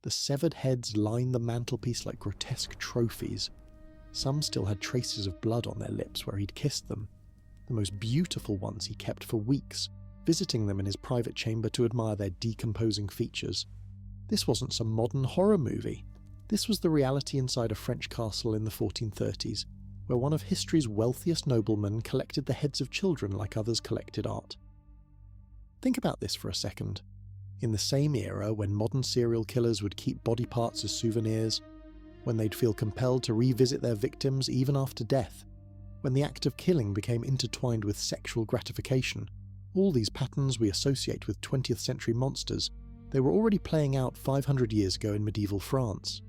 The severed heads lined the mantelpiece like grotesque trophies. Some still had traces of blood on their lips where he'd kissed them. The most beautiful ones he kept for weeks, visiting them in his private chamber to admire their decomposing features. This wasn't some modern horror movie. This was the reality inside a French castle in the 1430s, where one of history's wealthiest noblemen collected the heads of children like others collected art. Think about this for a second. In the same era, when modern serial killers would keep body parts as souvenirs, when they'd feel compelled to revisit their victims even after death, when the act of killing became intertwined with sexual gratification, all these patterns we associate with 20th century monsters, they were already playing out 500 years ago in medieval France.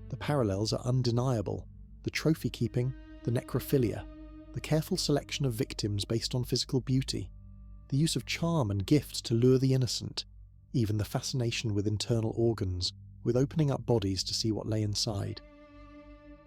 The parallels are undeniable. The trophy keeping, the necrophilia, the careful selection of victims based on physical beauty, the use of charm and gifts to lure the innocent, even the fascination with internal organs, with opening up bodies to see what lay inside.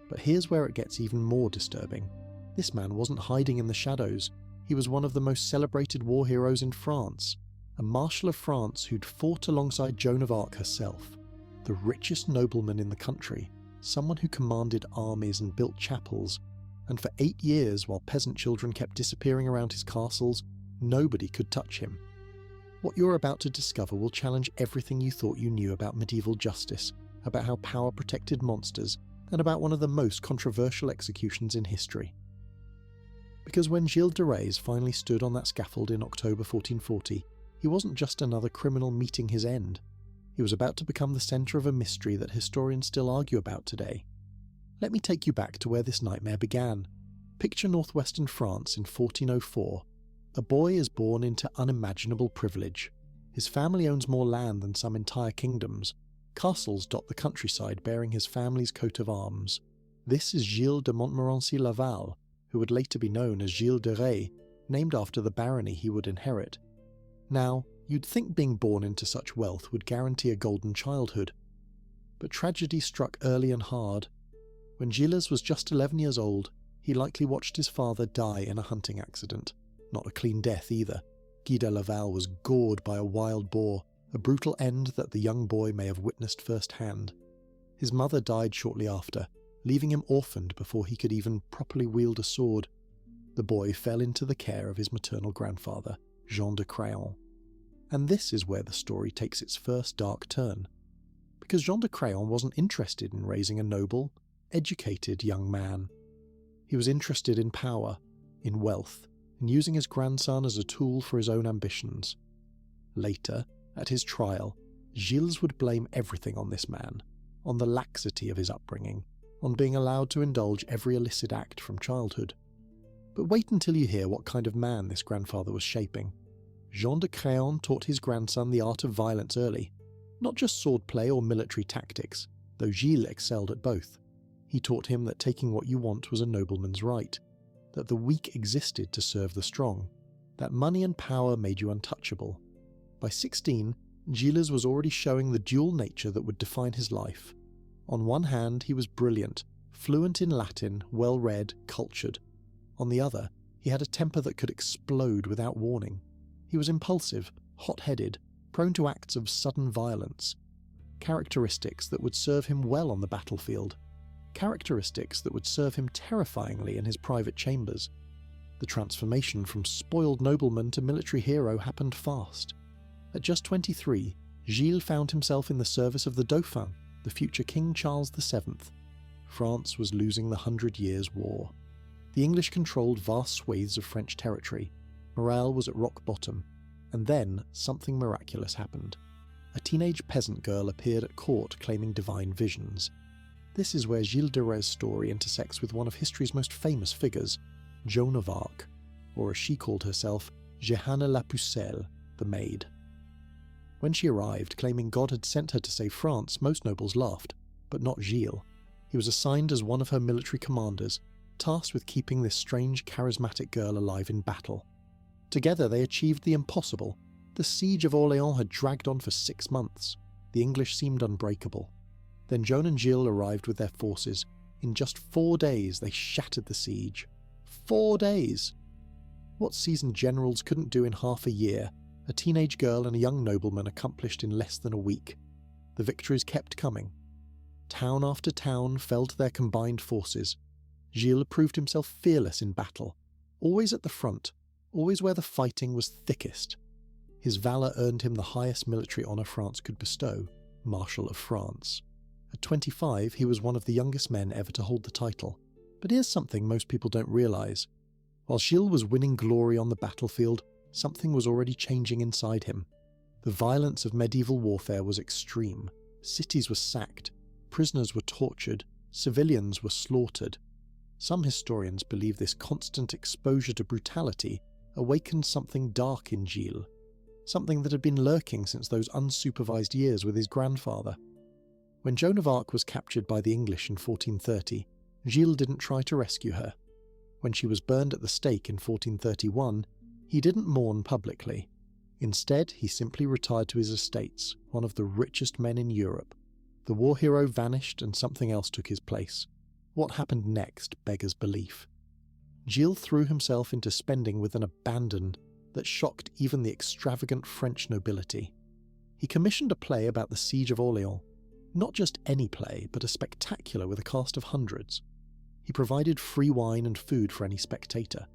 But here's where it gets even more disturbing. This man wasn't hiding in the shadows. He was one of the most celebrated war heroes in France, a Marshal of France who'd fought alongside Joan of Arc herself, the richest nobleman in the country, someone who commanded armies and built chapels, and for 8 years, while peasant children kept disappearing around his castles, nobody could touch him. What you're about to discover will challenge everything you thought you knew about medieval justice, about how power protected monsters, and about one of the most controversial executions in history. Because when Gilles de Rais finally stood on that scaffold in October 1440, he wasn't just another criminal meeting his end. He was about to become the centre of a mystery that historians still argue about today. Let me take you back to where this nightmare began. Picture northwestern France in 1404. A boy is born into unimaginable privilege. His family owns more land than some entire kingdoms. Castles dot the countryside bearing his family's coat of arms. This is Gilles de Montmorency-Laval, who would later be known as Gilles de Rais, named after the barony he would inherit. Now, you'd think being born into such wealth would guarantee a golden childhood. But tragedy struck early and hard. When Gilles was just 11 years old, he likely watched his father die in a hunting accident. Not a clean death either. Guy de Laval was gored by a wild boar, a brutal end that the young boy may have witnessed firsthand. His mother died shortly after, leaving him orphaned before he could even properly wield a sword. The boy fell into the care of his maternal grandfather, Jean de Craon. And this is where the story takes its first dark turn. Because Jean de Craon wasn't interested in raising a noble, educated young man. He was interested in power, in wealth, and using his grandson as a tool for his own ambitions. Later, at his trial, Gilles would blame everything on this man, on the laxity of his upbringing, on being allowed to indulge every illicit act from childhood. But wait until you hear what kind of man this grandfather was shaping. Jean de Craon taught his grandson the art of violence early, not just swordplay or military tactics, though Gilles excelled at both. He taught him that taking what you want was a nobleman's right, that the weak existed to serve the strong, that money and power made you untouchable. By 16, Gilles was already showing the dual nature that would define his life. On one hand, he was brilliant, fluent in Latin, well-read, cultured. On the other, he had a temper that could explode without warning. He was impulsive, hot-headed, prone to acts of sudden violence. Characteristics that would serve him well on the battlefield. Characteristics that would serve him terrifyingly in his private chambers. The transformation from spoiled nobleman to military hero happened fast. At just 23, Gilles found himself in the service of the Dauphin, the future King Charles VII. France was losing the 100 Years' War. The English controlled vast swathes of French territory. Morale was at rock bottom. And then something miraculous happened. A teenage peasant girl appeared at court claiming divine visions. This is where Gilles de Rais' story intersects with one of history's most famous figures, Joan of Arc, or as she called herself, Jehanne la Pucelle, the Maid. When she arrived, claiming God had sent her to save France, most nobles laughed, but not Gilles. He was assigned as one of her military commanders, tasked with keeping this strange, charismatic girl alive in battle. Together they achieved the impossible. The siege of Orléans had dragged on for 6 months. The English seemed unbreakable. Then Joan and Gilles arrived with their forces. In just 4 days they shattered the siege. 4 days! What seasoned generals couldn't do in half a year, a teenage girl and a young nobleman accomplished in less than a week. The victories kept coming. Town after town fell to their combined forces. Gilles proved himself fearless in battle, always at the front, always where the fighting was thickest. His valour earned him the highest military honour France could bestow, Marshal of France. At 25, he was one of the youngest men ever to hold the title. But here's something most people don't realise. While Gilles was winning glory on the battlefield, something was already changing inside him. The violence of medieval warfare was extreme. Cities were sacked, prisoners were tortured, civilians were slaughtered. Some historians believe this constant exposure to brutality awakened something dark in Gilles, something that had been lurking since those unsupervised years with his grandfather. When Joan of Arc was captured by the English in 1430, Gilles didn't try to rescue her. When she was burned at the stake in 1431, he didn't mourn publicly. Instead, he simply retired to his estates, one of the richest men in Europe. The war hero vanished and something else took his place. What happened next beggars belief. Gilles threw himself into spending with an abandon that shocked even the extravagant French nobility. He commissioned a play about the siege of Orléans. Not just any play, but a spectacular with a cast of hundreds. He provided free wine and food for any spectator.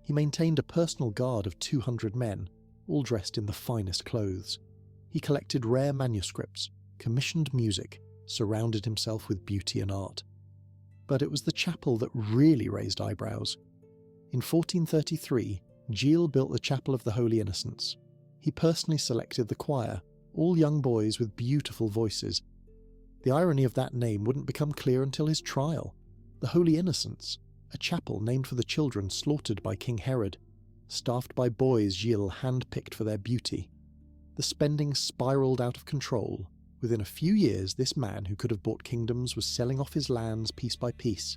He maintained a personal guard of 200 men, all dressed in the finest clothes. He collected rare manuscripts, commissioned music, surrounded himself with beauty and art. But it was the chapel that really raised eyebrows. In 1433, Gilles built the Chapel of the Holy Innocents. He personally selected the choir, all young boys with beautiful voices. The irony of that name wouldn't become clear until his trial. The Holy Innocents, a chapel named for the children slaughtered by King Herod, staffed by boys Gilles hand-picked for their beauty. The spending spiralled out of control. Within a few years, this man who could have bought kingdoms was selling off his lands piece by piece.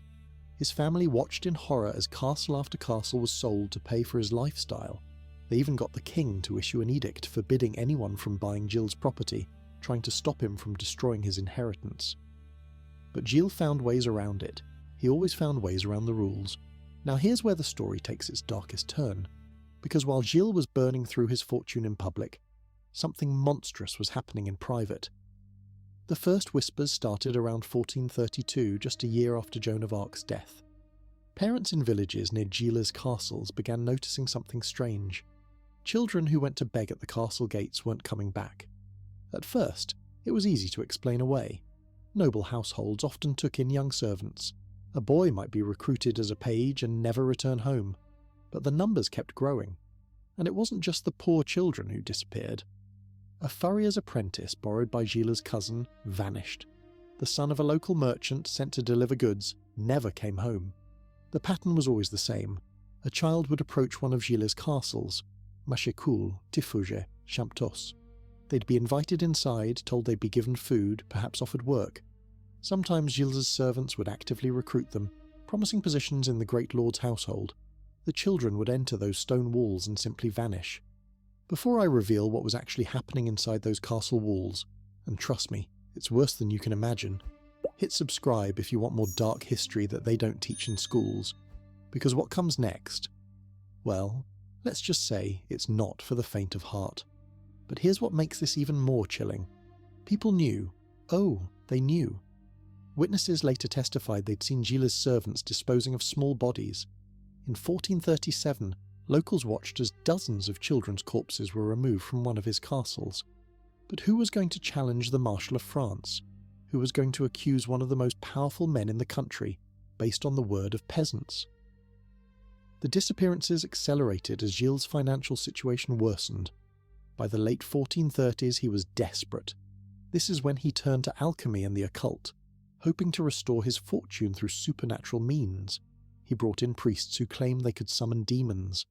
His family watched in horror as castle after castle was sold to pay for his lifestyle. They even got the king to issue an edict forbidding anyone from buying Gilles' property, trying to stop him from destroying his inheritance. But Gilles found ways around it. He always found ways around the rules. Now here's where the story takes its darkest turn. Because while Gilles was burning through his fortune in public, something monstrous was happening in private. The first whispers started around 1432, just a year after Joan of Arc's death. Parents in villages near Gilles' castles began noticing something strange. Children who went to beg at the castle gates weren't coming back. At first, it was easy to explain away. Noble households often took in young servants. A boy might be recruited as a page and never return home. But the numbers kept growing. And it wasn't just the poor children who disappeared. A furrier's apprentice borrowed by Gilles' cousin vanished. The son of a local merchant sent to deliver goods never came home. The pattern was always the same. A child would approach one of Gilles' castles, Machecoul, Tiffauges, Champtos. They'd be invited inside, told they'd be given food, perhaps offered work. Sometimes Gilles' servants would actively recruit them, promising positions in the great lord's household. The children would enter those stone walls and simply vanish. Before I reveal what was actually happening inside those castle walls, and trust me, it's worse than you can imagine, hit subscribe if you want more dark history that they don't teach in schools, because what comes next, well, let's just say it's not for the faint of heart. But here's what makes this even more chilling. People knew. Oh, they knew. Witnesses later testified they'd seen Gilles' servants disposing of small bodies. In 1437, locals watched as dozens of children's corpses were removed from one of his castles. But who was going to challenge the Marshal of France? Who was going to accuse one of the most powerful men in the country, based on the word of peasants? The disappearances accelerated as Gilles' financial situation worsened. By the late 1430s, he was desperate. This is when he turned to alchemy and the occult, hoping to restore his fortune through supernatural means. He brought in priests who claimed they could summon demons.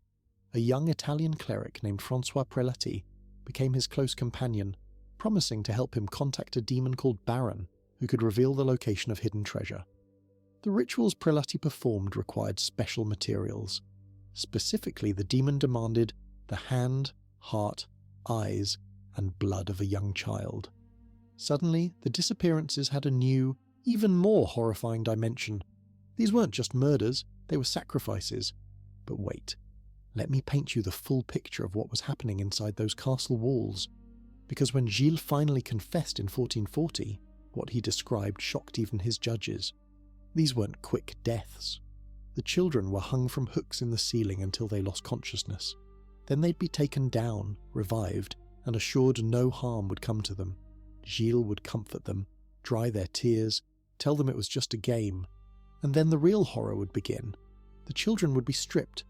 A young Italian cleric named François Prelati became his close companion, promising to help him contact a demon called Baron, who could reveal the location of hidden treasure. The rituals Prelati performed required special materials. Specifically, the demon demanded the hand, heart, eyes, and blood of a young child. Suddenly, the disappearances had a new, even more horrifying dimension. These weren't just murders, they were sacrifices. But wait, let me paint you the full picture of what was happening inside those castle walls. because when Gilles finally confessed in 1440, what he described shocked even his judges. These weren't quick deaths. The children were hung from hooks in the ceiling until they lost consciousness. Then they'd be taken down, revived, and assured no harm would come to them. Gilles would comfort them, dry their tears, tell them it was just a game, and then the real horror would begin. The children would be stripped.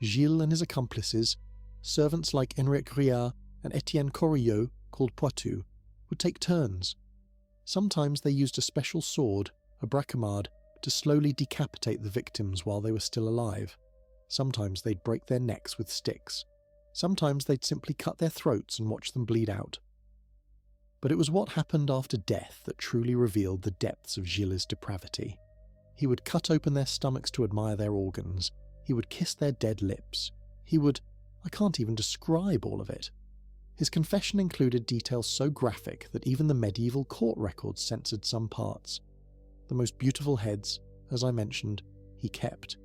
Gilles and his accomplices, servants like Henriette Griard and Etienne Corillot, called Poitou, would take turns. Sometimes they used a special sword, a bracamard, to slowly decapitate the victims while they were still alive. Sometimes they'd break their necks with sticks. Sometimes they'd simply cut their throats and watch them bleed out. But it was what happened after death that truly revealed the depths of Gilles' depravity. He would cut open their stomachs to admire their organs. He would kiss their dead lips. I can't even describe all of it. His confession included details so graphic that even the medieval court records censored some parts. The most beautiful heads, as I mentioned, he kept.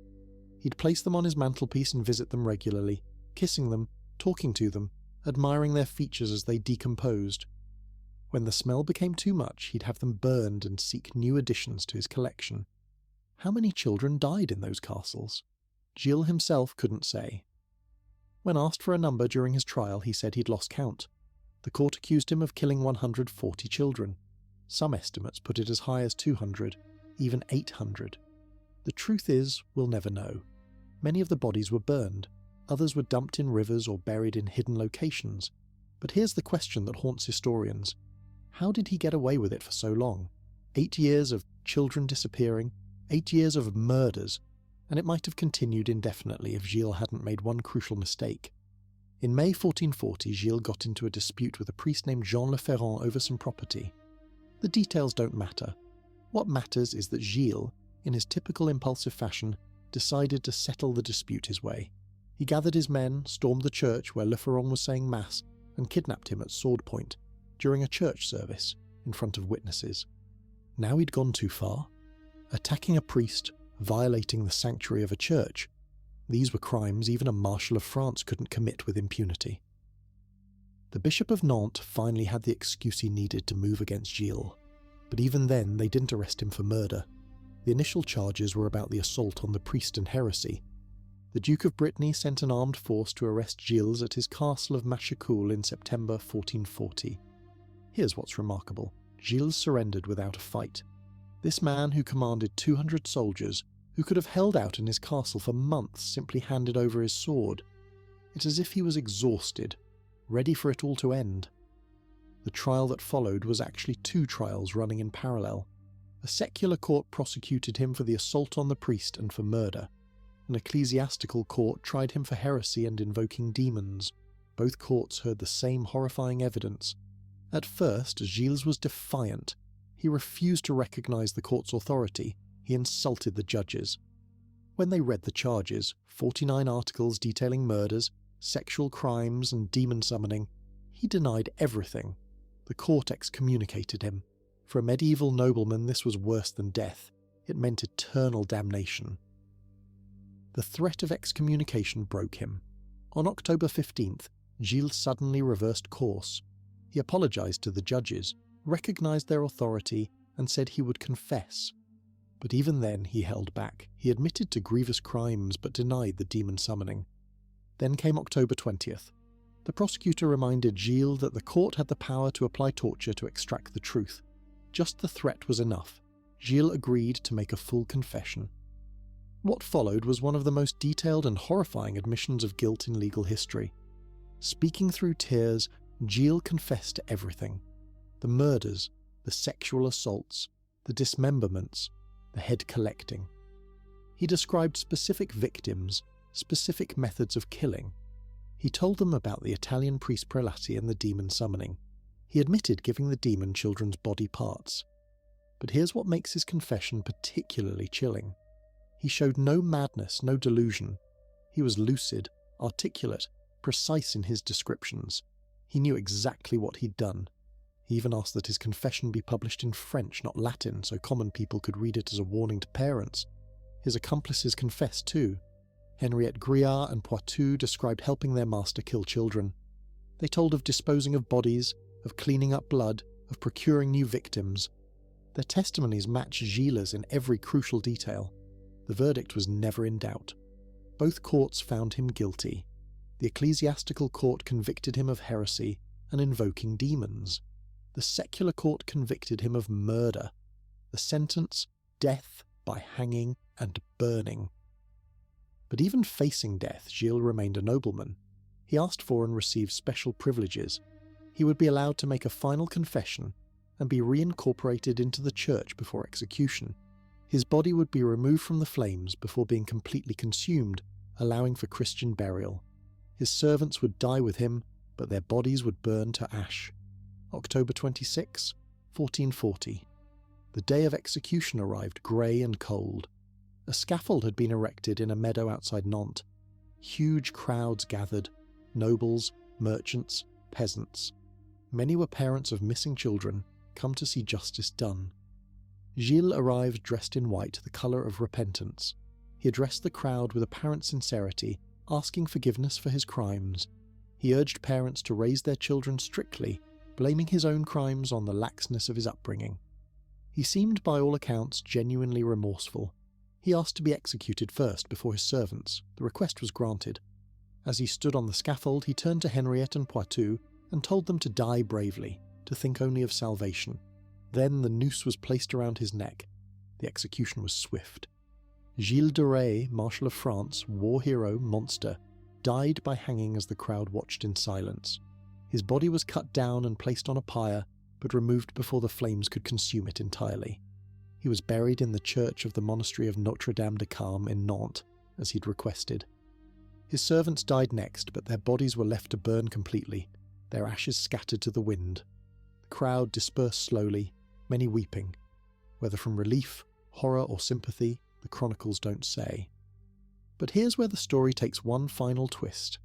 He'd place them on his mantelpiece and visit them regularly, kissing them, talking to them, admiring their features as they decomposed. When the smell became too much, he'd have them burned and seek new additions to his collection. How many children died in those castles? Gilles himself couldn't say. When asked for a number during his trial, he said he'd lost count. The court accused him of killing 140 children. Some estimates put it as high as 200, even 800. The truth is, we'll never know. Many of the bodies were burned. Others were dumped in rivers or buried in hidden locations. But here's the question that haunts historians. How did he get away with it for so long? 8 years of children disappearing, 8 years of murders, and it might have continued indefinitely if Gilles hadn't made one crucial mistake. In May 1440, Gilles got into a dispute with a priest named Jean Le Ferrand over some property. The details don't matter. What matters is that Gilles, in his typical impulsive fashion, decided to settle the dispute his way. He gathered his men, stormed the church where Le Ferrand was saying Mass, and kidnapped him at sword point during a church service in front of witnesses. Now he'd gone too far. Attacking a priest, violating the sanctuary of a church, these were crimes even a Marshal of France couldn't commit with impunity. The Bishop of Nantes finally had the excuse he needed to move against Gilles, but even then they didn't arrest him for murder. The initial charges were about the assault on the priest and heresy. The Duke of Brittany sent an armed force to arrest Gilles at his castle of Machecoul in September 1440. Here's what's remarkable. Gilles surrendered without a fight. This man, who commanded 200 soldiers, who could have held out in his castle for months, simply handed over his sword. It's as if he was exhausted, ready for it all to end. The trial that followed was actually 2 trials running in parallel. A secular court prosecuted him for the assault on the priest and for murder. An ecclesiastical court tried him for heresy and invoking demons. Both courts heard the same horrifying evidence. At first, Gilles was defiant. He refused to recognize the court's authority. He insulted the judges. When they read the charges, 49 articles detailing murders, sexual crimes and demon summoning, he denied everything. The court excommunicated him. For a medieval nobleman, this was worse than death. It meant eternal damnation. The threat of excommunication broke him. On October 15th, Gilles suddenly reversed course. He apologized to the judges, recognized their authority, and said he would confess. But even then he held back. He admitted to grievous crimes but denied the demon summoning. Then came October 20th. The prosecutor reminded Gilles that the court had the power to apply torture to extract the truth. Just the threat was enough. Gilles agreed to make a full confession. What followed was one of the most detailed and horrifying admissions of guilt in legal history. Speaking through tears, Gilles confessed to everything. The murders, the sexual assaults, the dismemberments, the head collecting. He described specific victims, specific methods of killing. He told them about the Italian priest prelati and the demon summoning. He admitted giving the demon children's body parts. But here's what makes his confession particularly chilling. He showed no madness, no delusion. He was lucid, articulate, precise in his descriptions. He knew exactly what he'd done. He even asked that his confession be published in French, not Latin, so common people could read it as a warning to parents. His accomplices confessed too. Henriette Griard and Poitou described helping their master kill children. They told of disposing of bodies, of cleaning up blood, of procuring new victims. Their testimonies matched Gilles' in every crucial detail. The verdict was never in doubt. Both courts found him guilty. The ecclesiastical court convicted him of heresy and invoking demons. The secular court convicted him of murder. The sentence, death by hanging and burning. But even facing death, Gilles remained a nobleman. He asked for and received special privileges. He would be allowed to make a final confession and be reincorporated into the church before execution. His body would be removed from the flames before being completely consumed, allowing for Christian burial. His servants would die with him, but their bodies would burn to ash. October 26, 1440. The day of execution arrived grey and cold. A scaffold had been erected in a meadow outside Nantes. Huge crowds gathered, nobles, merchants, peasants. Many were parents of missing children, come to see justice done. Gilles arrived dressed in white, the colour of repentance. He addressed the crowd with apparent sincerity, asking forgiveness for his crimes. He urged parents to raise their children strictly, blaming his own crimes on the laxness of his upbringing. He seemed by all accounts genuinely remorseful. He asked to be executed first before his servants. The request was granted. As he stood on the scaffold, he turned to Henriette and Poitou and told them to die bravely, to think only of salvation. Then the noose was placed around his neck. The execution was swift. Gilles de Rais, Marshal of France, war hero, monster, died by hanging as the crowd watched in silence. His body was cut down and placed on a pyre, but removed before the flames could consume it entirely. He was buried in the church of the monastery of Notre-Dame de Carme in Nantes, as he'd requested. His servants died next, but their bodies were left to burn completely, their ashes scattered to the wind. The crowd dispersed slowly, many weeping. Whether from relief, horror, or sympathy, the chronicles don't say. But here's where the story takes one final twist,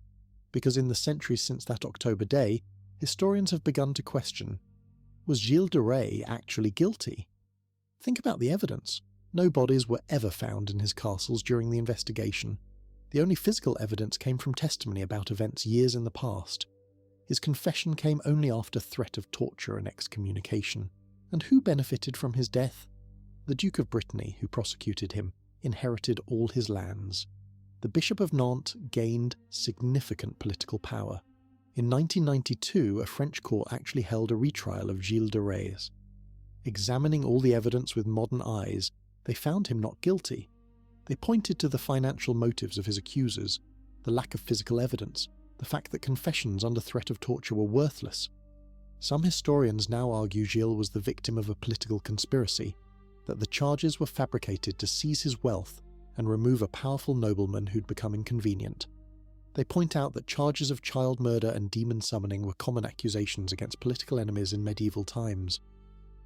because in the centuries since that October day, historians have begun to question, was Gilles de Rais actually guilty? Think about the evidence. No bodies were ever found in his castles during the investigation. The only physical evidence came from testimony about events years in the past. His confession came only after threat of torture and excommunication. And who benefited from his death? The Duke of Brittany, who prosecuted him, inherited all his lands. The Bishop of Nantes gained significant political power. In 1992, a French court actually held a retrial of Gilles de Rais. Examining all the evidence with modern eyes, they found him not guilty. They pointed to the financial motives of his accusers, the lack of physical evidence, the fact that confessions under threat of torture were worthless. Some historians now argue Gilles was the victim of a political conspiracy, that the charges were fabricated to seize his wealth and remove a powerful nobleman who'd become inconvenient. They point out that charges of child murder and demon summoning were common accusations against political enemies in medieval times.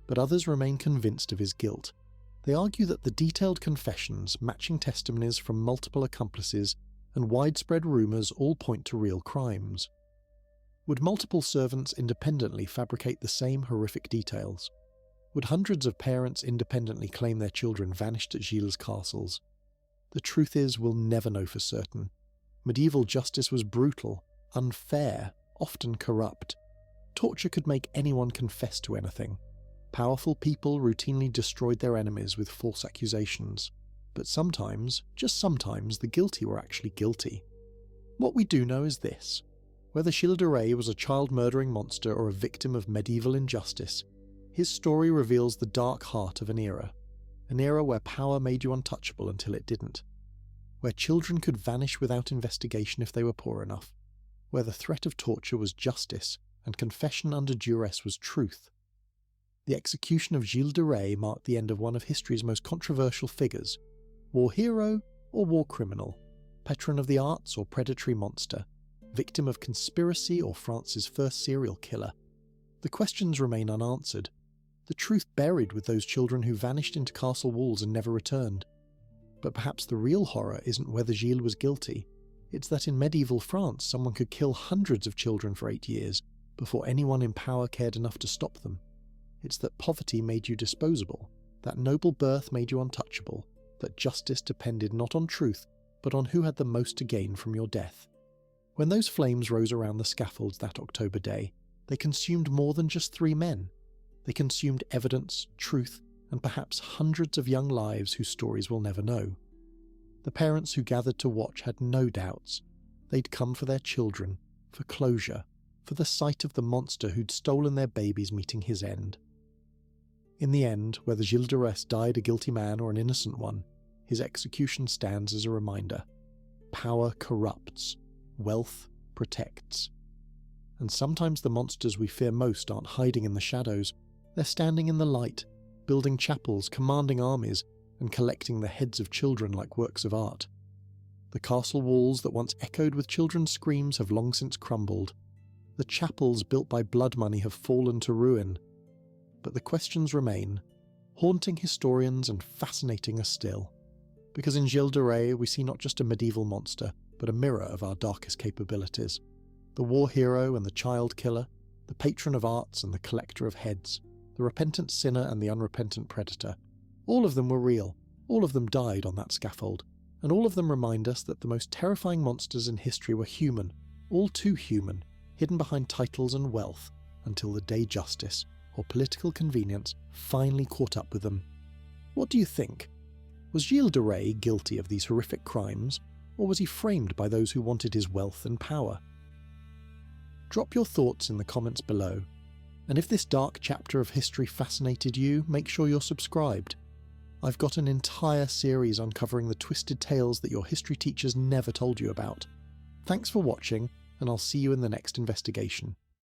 But others remain convinced of his guilt. They argue that the detailed confessions, matching testimonies from multiple accomplices, and widespread rumours all point to real crimes. Would multiple servants independently fabricate the same horrific details? Would hundreds of parents independently claim their children vanished at Gilles' castles? The truth is, we'll never know for certain. Medieval justice was brutal, unfair, often corrupt. Torture could make anyone confess to anything. Powerful people routinely destroyed their enemies with false accusations. But sometimes, just sometimes, the guilty were actually guilty. What we do know is this. Whether Gilles de Rais was a child-murdering monster or a victim of medieval injustice, his story reveals the dark heart of an era where power made you untouchable until it didn't, where children could vanish without investigation if they were poor enough, where the threat of torture was justice and confession under duress was truth. The execution of Gilles de Rais marked the end of one of history's most controversial figures, war hero or war criminal, patron of the arts or predatory monster, victim of conspiracy or France's first serial killer. The questions remain unanswered, the truth buried with those children who vanished into castle walls and never returned. But perhaps the real horror isn't whether Gilles was guilty, it's that in medieval France someone could kill hundreds of children for 8 years before anyone in power cared enough to stop them. It's that poverty made you disposable, that noble birth made you untouchable, that justice depended not on truth, but on who had the most to gain from your death. When those flames rose around the scaffolds that October day, they consumed more than just 3 men. They consumed evidence, truth, and perhaps hundreds of young lives whose stories we'll never know. The parents who gathered to watch had no doubts. They'd come for their children, for closure, for the sight of the monster who'd stolen their babies meeting his end. In the end, whether Gilles de Rais died a guilty man or an innocent one, his execution stands as a reminder. Power corrupts, wealth protects. And sometimes the monsters we fear most aren't hiding in the shadows, they're standing in the light, building chapels, commanding armies, and collecting the heads of children like works of art. The castle walls that once echoed with children's screams have long since crumbled. The chapels built by blood money have fallen to ruin. But the questions remain, haunting historians and fascinating us still. Because in Gilles de Rais we see not just a medieval monster, but a mirror of our darkest capabilities. The war hero and the child killer, the patron of arts and the collector of heads, the repentant sinner and the unrepentant predator. All of them were real, all of them died on that scaffold, and all of them remind us that the most terrifying monsters in history were human, all too human, hidden behind titles and wealth, until the day justice, or political convenience, finally caught up with them. What do you think? Was Gilles de Rais guilty of these horrific crimes, or was he framed by those who wanted his wealth and power? Drop your thoughts in the comments below, and if this dark chapter of history fascinated you, make sure you're subscribed. I've got an entire series uncovering the twisted tales that your history teachers never told you about. Thanks for watching, and I'll see you in the next investigation.